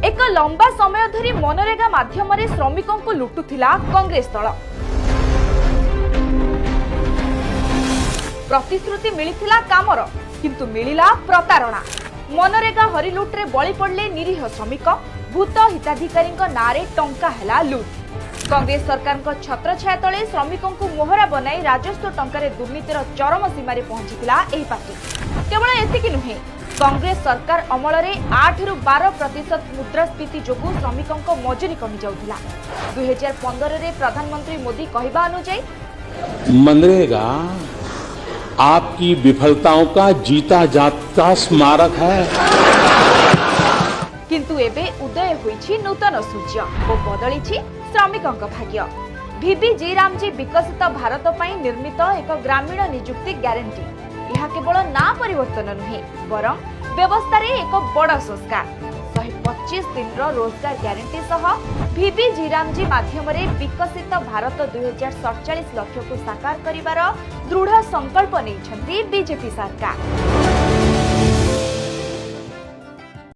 एक लंबा समय धरी मनरेगा माध्यम श्रमिकों को लुटुथिला कांग्रेस दल। प्रतिश्रुति मिलिथिला कामर किंतु मिलिला प्रतारणा। मनरेगा हरिलुट्रे बळी पड़ले निरीह श्रमिक। भूत हिताधिकारी नारे टंका हेला लुट। कांग्रेस सरकार छत्रछाया तले श्रमिकों को मोहरा बनाई राजस्व टंकार दुर्नीतिर चरम सीमार पहुंचीला एही पार्टी। केवल एतिकी नुहे, कांग्रेस सरकार अमल 8 ରୁ 12% मुद्रास्फीति जोगु श्रमिकों मजूरी कमी जाउथिला। 2015 रे प्रधानमंत्री मोदी कहवा अनुसार मनरेगा आपकी विफलताओं का जीता जागता स्मारक है। किंतु एबे उदय होईछि नूतन सूर्य और बदलिछि श्रमिकों भाग्य। वीबी जी रामजी विकसित भारत पई निर्मित एक ग्रामीण नियुक्ति ग्यारंटी। यह केवल ना परिवर्तन नुहे बरं व्यवस्था रे एक बड़ संस्कार। 125 दिन रोजगार ग्यारंटी सह वीबी जी रामजी माध्यम विकसित भारत 2047 लक्ष्य को साकार करिवार दृढ़ संकल्प नहीं बीजेपी सरकार।